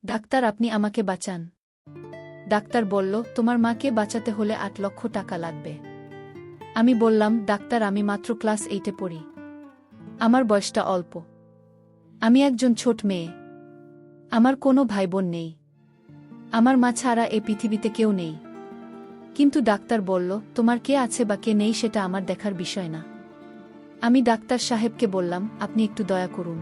Doctor, আপনি আমাকে বাঁচান। ডাক্তার বলল, তোমার মাকে বাঁচাতে হলে ৮ লক্ষ টাকা লাগবে। আমি বললাম, ডাক্তার, আমি মাত্র ক্লাস 8-এ পড়ি। আমার বয়সটা অল্প। আমি একজন ছোট মেয়ে। আমার কোনো ভাইবোন নেই। আমার মা ছাড়া এ পৃথিবীতে কেউ নেই। কিন্তু ডাক্তার বলল, তোমার কে আছে বা কে নেই সেটা আমার দেখার বিষয় না। আমি ডাক্তার সাহেবকে বললাম, আপনি একটু দয়া করুন।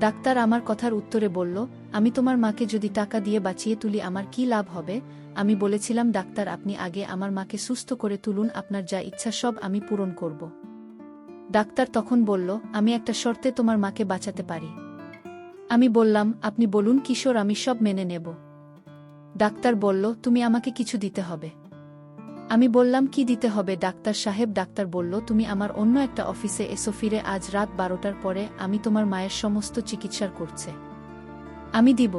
ডাক্তার আমার কথার উত্তরে বলল, আমি তোমার মাকে যদি টাকা দিয়ে বাঁচিয়ে তুলি আমার কি লাভ হবে? আমি বলেছিলাম, ডাক্তার, আপনি আগে আমার মাকে সুস্থ করে তুলুন, আপনার যা ইচ্ছা সব আমি পূরণ করব। ডাক্তার তখন বলল, আমি একটা শর্তে তোমার মাকে বাঁচাতে পারি। আমি বললাম, আপনি বলুন কিশোর, আমি সব মেনে নেব। ডাক্তার বলল, তুমি আমাকে কিছু দিতে হবে। আমি বললাম, কি দিতে হবে ডাক্তার সাহেব? ডাক্তার বলল, তুমি আমার অন্য একটা অফিসে এসো, ফিরে আজ রাত 12টার পরে আমি তোমার মায়ের সমস্ত চিকিৎসার করছে আমি দিব।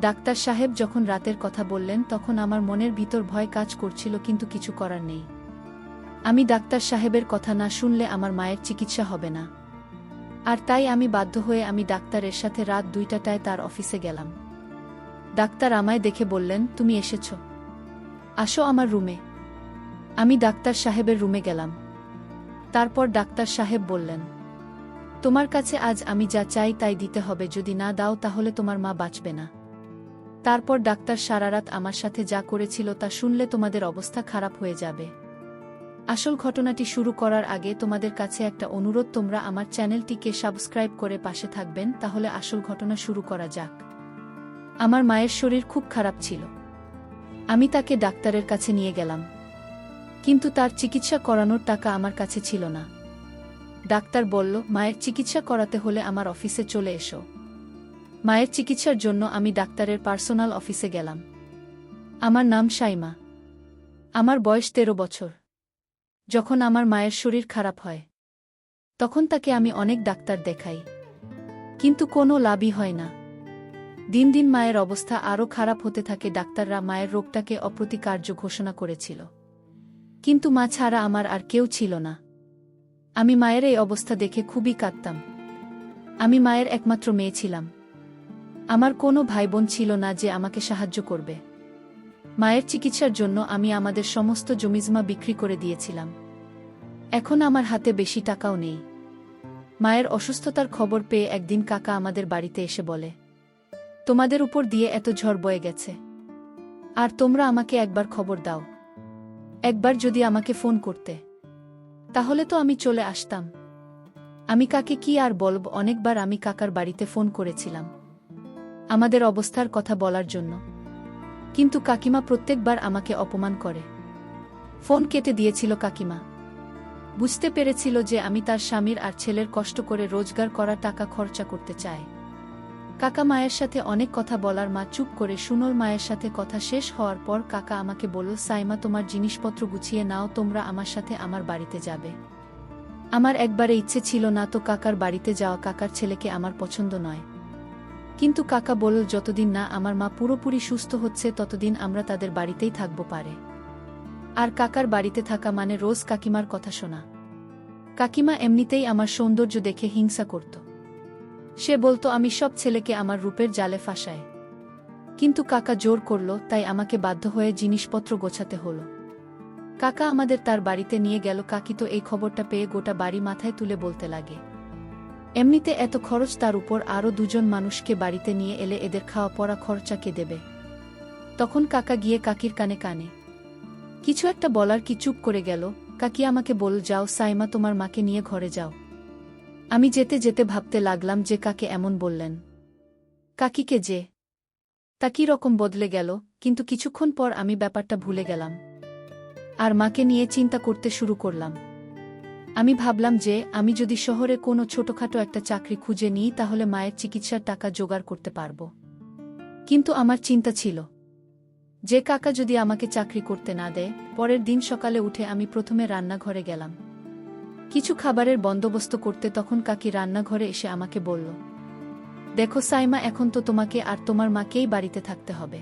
ডাক্তার সাহেব যখন রাতের কথা বললেন তখন আমার মনের ভিতর ভয় কাজ করছিল, কিন্তু কিছু করার নেই। আমি ডাক্তার সাহেবের কথা না শুনলে আমার মায়ের চিকিৎসা হবে না। আর তাই আমি বাধ্য হয়ে আমি ডাক্তারের সাথে রাত 2টায় তার অফিসে গেলাম। ডাক্তার আমায় দেখে বললেন, তুমি এসেছ, আসো আমার রুমে। আমি ডাক্তার সাহেবের রুমে গেলাম। তারপর ডাক্তার সাহেব বললেন, তোমার কাছে আজ আমি যা চাই তাই দিতে হবে, যদি না দাও তাহলে তোমার মা বাঁচবে না। তারপর ডাক্তার সারারাত আমার সাথে যা করেছিল তা শুনলে তোমাদের অবস্থা খারাপ হয়ে যাবে। আসল ঘটনাটি শুরু করার আগে তোমাদের কাছে একটা অনুরোধ, তোমরা আমার চ্যানেলটিকে সাবস্ক্রাইব করে পাশে থাকবেন, তাহলে আসল ঘটনা শুরু করা যাক। আমার মায়ের শরীর খুব খারাপ ছিল। আমি তাকে ডাক্তারের কাছে নিয়ে গেলাম, কিন্তু তার চিকিৎসা করানোর টাকা আমার কাছে ছিল না। ডাক্তার বলল, মায়ের চিকিৎসা করাতে হলে আমার অফিসে চলে এসো। মায়ের চিকিৎসার জন্য আমি ডাক্তারের পার্সোনাল অফিসে গেলাম। আমার নাম সাইমা। আমার বয়স 13 বছর। যখন আমার মায়ের শরীর খারাপ হয় তখন তাকে আমি অনেক ডাক্তার দেখাই, কিন্তু কোনো লাভই হয় না। দিন দিন মায়ের অবস্থা আরও খারাপ হতে থাকে। ডাক্তাররা মায়ের রোগটাকে অপ্রতিকার্য ঘোষণা করেছিল, কিন্তু মা ছাড়া আমার আর কেউ ছিল না। আমি মায়ের এই অবস্থা দেখে খুবই কাঁদতাম। আমি মায়ের একমাত্র মেয়ে ছিলাম। আমার কোনো ভাইবোন ছিল না যে আমাকে সাহায্য করবে। মায়ের চিকিৎসার জন্য আমি আমাদের সমস্ত জমিজমা বিক্রি করে দিয়েছিলাম। এখন আমার হাতে বেশি টাকাও নেই। মায়ের অসুস্থতার খবর পেয়ে একদিন কাকা আমাদের বাড়িতে এসে বলে, তোমাদের উপর দিয়ে এত ঝড় বয়ে গেছে, আর তোমরা আমাকে একবার খবর দাও। একবার যদি আমাকে ফোন করতে, তাহলে তো আমি চলে আসতাম। আমি কাকে কি আর বলব, অনেকবার আমি কাকার বাড়িতে ফোন করেছিলাম আমাদের অবস্থার কথা বলার জন্য, কিন্তু কাকিমা প্রত্যেকবার আমাকে অপমান করে ফোন কেটে দিয়েছিল। কাকিমা বুঝতে পেরেছিল যে আমি তার স্বামীর আর ছেলের কষ্ট করে রোজগার করা টাকা খরচা করতে চাই। কাকা মায়ের সাথে অনেক কথা বলার মা চুপ করে শুনল। মায়ের সাথে কথা শেষ হওয়ার পর কাকা আমাকে বলল, সাইমা, তোমার জিনিসপত্র গুছিয়ে নাও, তোমরা আমার সাথে আমার বাড়িতে যাবে। আমার একবারে ইচ্ছে ছিল না তো কাকার বাড়িতে যাওয়া। কাকার ছেলেকে আমার পছন্দ নয়, কিন্তু কাকা বলল, যতদিন না আমার মা পুরোপুরি সুস্থ হচ্ছে ততদিন আমরা তাদের বাড়িতেই থাকবো পারে। আর কাকার বাড়িতে থাকা মানে রোজ কাকিমার কথা শোনা। কাকিমা এমনিতেই আমার সৌন্দর্য দেখে হিংসা করত। সে বলতো আমি সব ছেলেকে আমার রূপের জালে ফাঁসায়, কিন্তু কাকা জোর করল, তাই আমাকে বাধ্য হয়ে জিনিসপত্র গোছাতে হলো। কাকা আমাদের তার বাড়িতে নিয়ে গেল। কাকি তো এই খবরটা পেয়ে গোটা বাড়ি মাথায় তুলে বলতে লাগে, এমনিতে এত খরচ, তার উপর আরও 2জন মানুষকে বাড়িতে নিয়ে এলে এদের খাওয়া পড়া খরচা কে দেবে? তখন কাকা গিয়ে কাকির কানে কানে কিছু একটা বলার কি চুপ করে গেল। কাকি আমাকে বল, যাও সাইমা, তোমার মাকে নিয়ে ঘরে যাও। আমি যেতে যেতে ভাবতে লাগলাম যে কাকে এমন বললেন, কাকিকে যে তা কি রকম বদলে গেল। কিন্তু কিছুক্ষণ পর আমি ব্যাপারটা ভুলে গেলাম আর মাকে নিয়ে চিন্তা করতে শুরু করলাম। আমি ভাবলাম যে আমি যদি শহরে কোনো ছোটখাটো একটা চাকরি খুঁজে নিই তাহলে মায়ের চিকিৎসার টাকা জোগাড় করতে পারব। কিন্তু আমার চিন্তা ছিল যে কাকা যদি আমাকে চাকরি করতে না দেয়। পরের দিন সকালে উঠে আমি প্রথমে রান্নাঘরে গেলাম কিছু খাবারের বন্দোবস্ত করতে। তখন কাকি রান্নাঘরে এসে আমাকে বলল, দেখো সাইমা, এখন তো তোমাকে আর তোমার মাকেই বাড়িতে থাকতে হবে।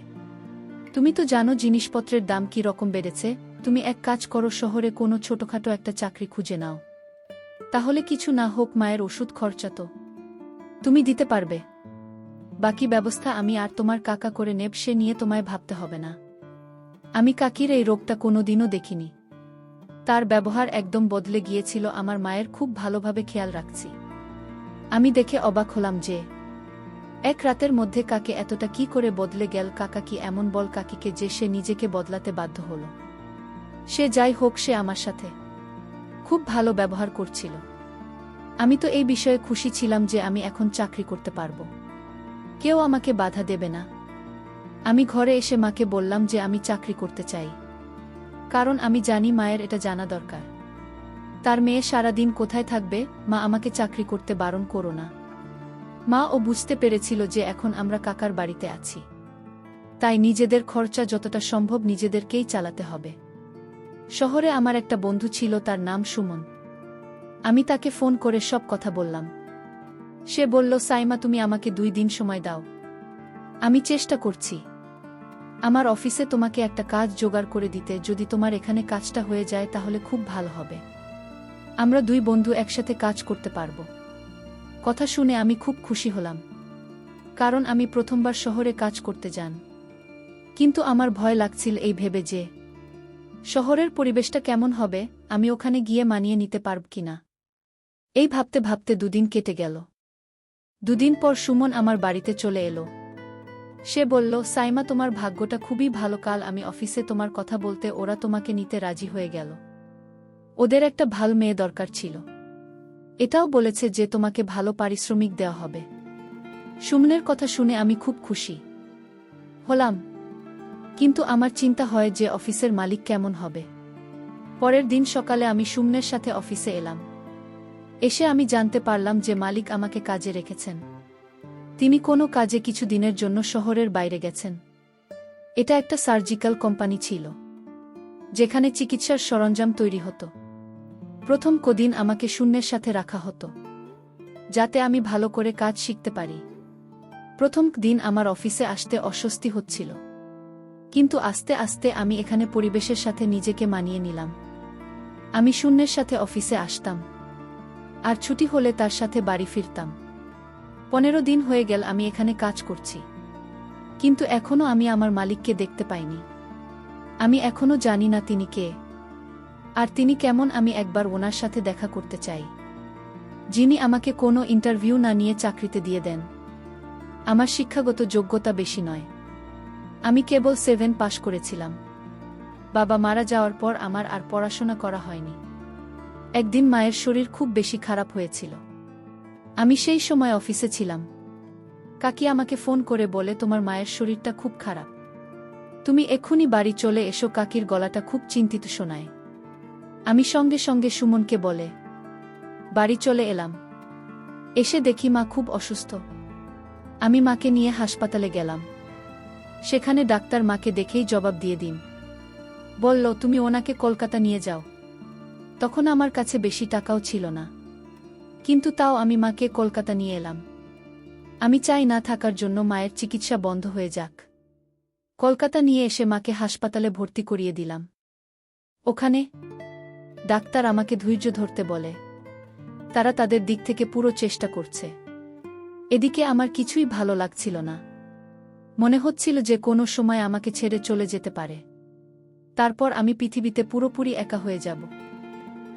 তুমি তো জানো জিনিসপত্রের দাম কি রকম বেড়েছে। তুমি এক কাজ করো, শহরে কোনো ছোটখাটো একটা চাকরি খুঁজে নাও, তাহলে কিছু না হোক মায়ের ওষুধ খরচা তো তুমি দিতে পারবে। বাকি ব্যবস্থা আমি আর তোমার কাকা করে নেব, সে নিয়ে তোমায় ভাবতে হবে না। আমি কাকির এই রোগটা কোনোদিনও দেখিনি। তার ব্যবহার একদম বদলে গিয়েছিল, আমার মায়ের খুব ভালোভাবে খেয়াল রাখছি। আমি দেখে অবাক হলাম যে এক রাতের মধ্যে কাকে এতটা কি করে বদলে গেল। কাকা কি এমন বল কাকিকে যে সে নিজেকে বদলাতে বাধ্য হল? সে যাই হোক, সে আমার সাথে খুব ভালো ব্যবহার করছিল। আমি তো এই বিষয়ে খুশি ছিলাম যে আমি এখন চাকরি করতে পারব, কেউ আমাকে বাধা দেবে না। আমি ঘরে এসে মাকে বললাম যে আমি চাকরি করতে চাই, কারণ আমি জানি মায়ের এটা জানা দরকার। তার মেয়ে সারাদিন কোথায় থাকবে, মা আমাকে চাকরি করতে বারণ করো না। মা ও বুঝতে পেরেছিল যে এখন আমরা কাকার বাড়িতে আছি, তাই নিজেদের খরচা যতটা সম্ভব নিজেদেরকেই চালাতে হবে। শহরে আমার একটা বন্ধু ছিল, তার নাম সুমন। আমি তাকে ফোন করে সব কথা বললাম। সে বলল, সাইমা তুমি আমাকে 2 দিন সময় দাও, আমি চেষ্টা করছি আমার অফিসে তোমাকে একটা কাজ জোগাড় করে দিতে। যদি তোমার এখানে কাজটা হয়ে যায় তাহলে খুব ভালো হবে, আমরা 2 বন্ধু একসাথে কাজ করতে পারব। কথা শুনে আমি খুব খুশি হলাম, কারণ আমি প্রথমবার শহরে কাজ করতে যান। কিন্তু আমার ভয় লাগছিল এই ভেবে যে শহরের পরিবেশটা কেমন হবে, আমি ওখানে গিয়ে মানিয়ে নিতে পারব কিনা। এই ভাবতে ভাবতে 2 দিন কেটে গেল। 2 দিন পর সুমন আমার বাড়িতে চলে এলো। সে বলল, সাইমা তোমার ভাগ্যটা খুবই ভালো, কাল আমি অফিসে তোমার কথা বলতে ওরা তোমাকে নিতে রাজি হয়ে গেল। ওদের একটা ভালো মেয়ে দরকার ছিল, এটাও বলেছে যে তোমাকে ভালো পারিশ্রমিক দেওয়া হবে। সুমনের কথা শুনে আমি খুব খুশি হলাম, কিন্তু আমার চিন্তা হয় যে অফিসের মালিক কেমন হবে। পরের দিন সকালে আমি সুমনের সাথে অফিসে এলাম। এসে আমি জানতে পারলাম যে মালিক আমাকে কাজে রেখেছেন। তিনি কোনো কাজে কিছু দিনের জন্য শহরের বাইরে গেছেন। এটা একটা সার্জিক্যাল কোম্পানি ছিল, যেখানে চিকিৎসার সরঞ্জাম তৈরি হতো। প্রথম কদিন আমাকে শূন্যের সাথে রাখা হতো, যাতে আমি ভালো করে কাজ শিখতে পারি। প্রথম দিন আমার অফিসে আসতে অস্বস্তি হচ্ছিল, কিন্তু আস্তে আস্তে আমি এখানে পরিবেশের সাথে নিজেকে মানিয়ে নিলাম। আমি শূন্যের সাথে অফিসে আসতাম, আর ছুটি হলে তার সাথে বাড়ি ফিরতাম। 15 দিন হয়ে গেল আমি এখানে কাজ করছি, কিন্তু এখনো আমি আমার মালিককে দেখতে পাইনি। আমি এখনো জানি না তিনি কে, আর তিনি কেমন। আমি একবার ওনার সাথে দেখা করতে চাই, যিনি আমাকে কোনো ইন্টারভিউ না নিয়ে চাকরিতে দিয়ে দেন। আমার শিক্ষাগত যোগ্যতা বেশি নয়, আমি কেবল 7 পাশ করেছিলাম। বাবা মারা যাওয়ার পর আমার আর পড়াশোনা করা হয়নি। একদিন মায়ের শরীর খুব বেশি খারাপ হয়েছিল, আমি সেই সময় অফিসে ছিলাম। কাকি আমাকে ফোন করে বলে, তোমার মায়ের শরীরটা খুব খারাপ, তুমি এক্ষুনি বাড়ি চলে এসো। কাকির গলাটা খুব চিন্তিত শোনায়। আমি সঙ্গে সঙ্গে সুমনকে বলে বাড়ি চলে এলাম। এসে দেখি মা খুব অসুস্থ। আমি মাকে নিয়ে হাসপাতালে গেলাম। সেখানে ডাক্তার মাকে দেখেই জবাব দিয়ে দিন, বলল, তুমি ওনাকে কলকাতা নিয়ে যাও। তখন আমার কাছে বেশি টাকাও ছিল না, কিন্তু তাও আমি মাকে কলকাতা নিয়ে এলাম। আমি চাই না থাকার জন্য মায়ের চিকিৎসা বন্ধ হয়ে যাক। কলকাতা নিয়ে এসে মাকে হাসপাতালে ভর্তি করিয়ে দিলাম। ওখানে ডাক্তার আমাকে ধৈর্য ধরতে বলে, তারা তাদের দিক থেকে পুরো চেষ্টা করছে। এদিকে আমার কিছুই ভালো লাগছিল না, মনে হচ্ছিল যে কোনো সময় আমাকে ছেড়ে চলে যেতে পারে। তারপর আমি পৃথিবীতে পুরোপুরি একা হয়ে যাব।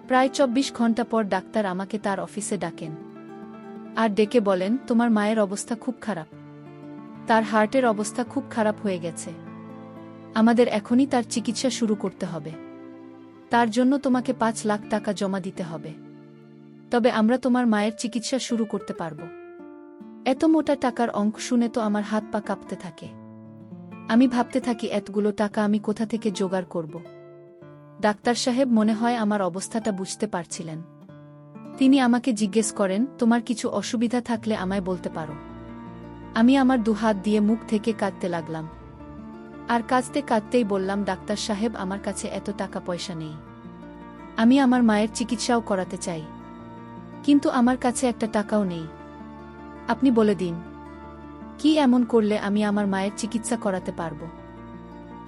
প্রায় 24 ঘন্টা পর ডাক্তার আমাকে তার অফিসে ডাকেন, আর ডেকে বলেন, তোমার মায়ের অবস্থা খুব খারাপ, তার হার্টের অবস্থা খুব খারাপ হয়ে গেছে। আমাদের এখনই তার চিকিৎসা শুরু করতে হবে। তার জন্য তোমাকে 5 লাখ টাকা জমা দিতে হবে, তবে আমরা তোমার মায়ের চিকিৎসা শুরু করতে পারব। এত মোটা টাকার অঙ্ক শুনে তো আমার হাত পা কাঁপতে থাকে। আমি ভাবতে থাকি, এতগুলো টাকা আমি কোথা থেকে জোগাড় করব। ডাক্তার সাহেব মনে হয় আমার অবস্থাটা বুঝতে পারছিলেন। তিনি আমাকে জিজ্ঞেস করেন, তোমার কিছু অসুবিধা থাকলে আমায় বলতে পারো। আমি আমার 2 হাত দিয়ে মুখ থেকে কাঁদতে লাগলাম, আর কাঁদতে কাঁদতেই বললাম, ডাক্তার সাহেব, আমার কাছে এত টাকা পয়সা নেই। আমি আমার মায়ের চিকিৎসাও করাতে চাই, কিন্তু আমার কাছে একটা টাকাও নেই। আপনি বলে দিন, কি এমন করলে আমি আমার মায়ের চিকিৎসা করাতে পারব।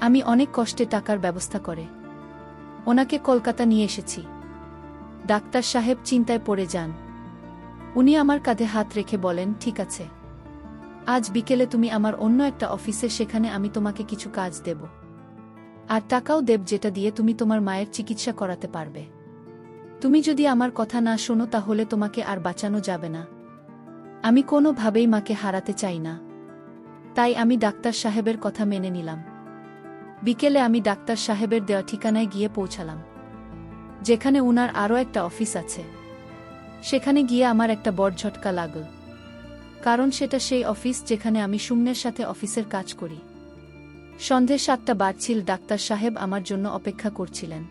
আমি অনেক কষ্টে টাকার ব্যবস্থা করে ওনাকে কলকাতা নিয়ে এসেছি। ডাক্তার সাহেব চিন্তায় পড়ে যান। উনি আমার কাঁধে হাত রেখে বলেন, ঠিক আছে, আজ বিকেলে তুমি আমার অন্য একটা অফিসে, সেখানে আমি তোমাকে কিছু কাজ দেব। আর টাকাও দেব, যেটা দিয়ে তুমি তোমার মায়ের চিকিৎসা করাতে পারবে। তুমি যদি আমার কথা না শোনো তাহলে তোমাকে আর বাঁচানো যাবে না। আমি কোনোভাবেই মাকে হারাতে চাই না। তাই আমি ডাক্তার সাহেবের কথা মেনে নিলাম। বিকেলে আমি ডাক্তার সাহেবের দেওয়া ঠিকানায় গিয়ে পৌঁছালাম, যেখানে উনার আরও একটা অফিস আছে। সেখানে গিয়ে আমার একটা বড় ঝটকা লাগল, কারণ সেটা সেই অফিস যেখানে আমি সুমনের সাথে অফিসের কাজ করি। সন্ধে 7টা বাজছিল, ডাক্তার সাহেব আমার জন্য অপেক্ষা করছিলেন।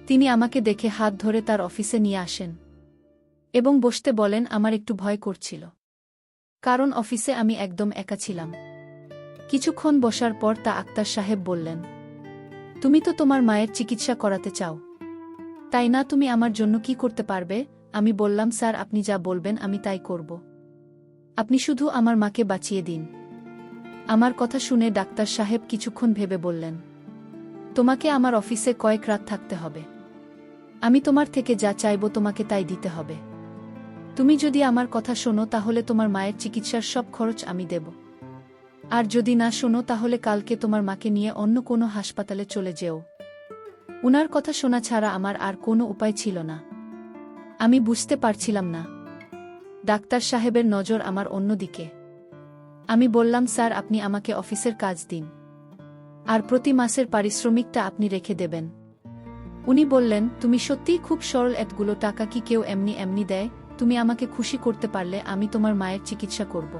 তিনি আমাকে দেখে হাত ধরে তার অফিসে নিয়ে আসেন এবং বসতে বলেন। আমার একটু ভয় করছিল, কারণ অফিসে আমি একদম একা ছিলাম। কিছুক্ষণ বসার পর ডাক্তার সাহেব বললেন, তুমি তো তোমার মায়ের চিকিৎসা করাতে চাও, তাই না? তুমি আমার জন্য কি করতে পারবে? আমি বললাম, স্যার, আপনি যা বলবেন আমি তাই করব। আপনি শুধু আমার মাকে বাঁচিয়ে দিন। আমার কথা শুনে ডাক্তার সাহেব কিছুক্ষণ ভেবে বললেন, তোমাকে আমার অফিসে কয়েক রাত থাকতে হবে। আমি তোমার থেকে যা চাইব তোমাকে তাই দিতে হবে। তুমি যদি আমার কথা শোনো তাহলে তোমার মায়ের চিকিৎসার সব খরচ আমি দেব। আর যদি না শোনো তাহলে কালকে তোমার মাকে নিয়ে অন্য কোনো হাসপাতালে চলে যেও। উনার কথা শোনা ছাড়া আমার আর কোনো উপায় ছিল না। আমি বুঝতে পারছিলাম না ডাক্তার সাহেবের নজর আমার অন্যদিকে। আমি বললাম, স্যার, আপনি আমাকে অফিসের কাজ দিন, আর প্রতি মাসের পারিশ্রমিকটা আপনি রেখে দেবেন। উনি বললেন, তুমি সত্যিই খুব সরল, এতগুলো টাকা কি কেউ এমনি এমনি দেয়? তুমি আমাকে খুশি করতে পারলে আমি তোমার মায়ের চিকিৎসা করব।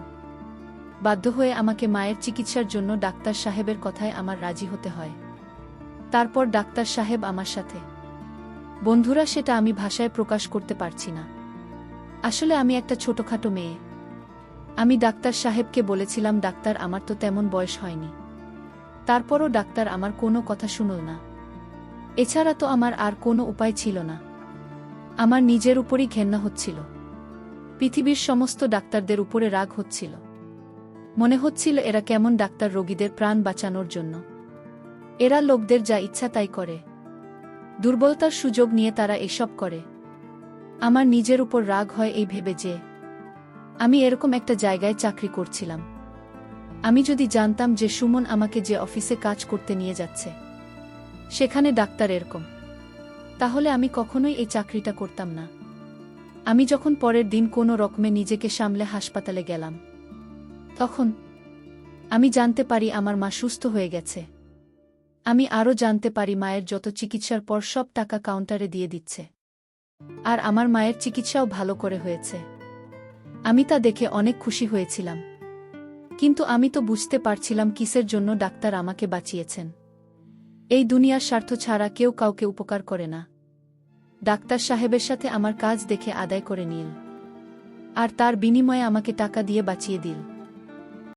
বাধ্য হয়ে আমাকে মায়ের চিকিৎসার জন্য ডাক্তার সাহেবের কথায় আমার রাজি হতে হয়। তারপর ডাক্তার সাহেব আমার সাথে, বন্ধুরা, সেটা আমি ভাষায় প্রকাশ করতে পারছি না। আসলে আমি একটা ছোটখাটো মেয়ে। আমি ডাক্তার সাহেবকে বলেছিলাম, ডাক্তার, আমার তো তেমন বয়স হয়নি। তারপরও ডাক্তার আমার কোনো কথা শুনল না। এছাড়া তো আমার আর কোনো উপায় ছিল না। আমার নিজের উপরই ঘেন্না হচ্ছিল। পৃথিবীর সমস্ত ডাক্তারদের উপরে রাগ হচ্ছিল। মনে হচ্ছিল এরা কেমন ডাক্তার, রোগীদের প্রাণ বাঁচানোর জন্য। এরা লোকদের যা ইচ্ছা তাই করে। দুর্বলতার সুযোগ নিয়ে তারা এসব করে। আমার নিজের উপর রাগ হয় এই ভেবে যে আমি এরকম একটা জায়গায় চাকরি করছিলাম। আমি যদি জানতাম যে সুমন আমাকে যে অফিসে কাজ করতে নিয়ে যাচ্ছে সেখানে ডাক্তার এরকম, তাহলে আমি কখনোই এই চাকরিটা করতাম না। আমি যখন পরের দিন কোনো রকমে নিজেকে সামলে হাসপাতালে গেলাম, তখন আমি জানতে পারি আমার মা সুস্থ হয়ে গেছে। আমি আরও জানতে পারি মায়ের যত চিকিৎসার পর সব টাকা কাউন্টারে দিয়ে দিচ্ছে, আর আমার মায়ের চিকিৎসাও ভালো করে হয়েছে। আমি তা দেখে অনেক খুশি হয়েছিলাম, কিন্তু আমি তো বুঝতে পারছিলাম কিসের জন্য ডাক্তার আমাকে বাঁচিয়েছেন। এই দুনিয়ার স্বার্থ ছাড়া কেউ কাউকে উপকার করে না। ডাক্তার সাহেবের সাথে আমার কাজ দেখে আদায় করে নিল, আর তার বিনিময়ে আমাকে টাকা দিয়ে বাঁচিয়ে দিল।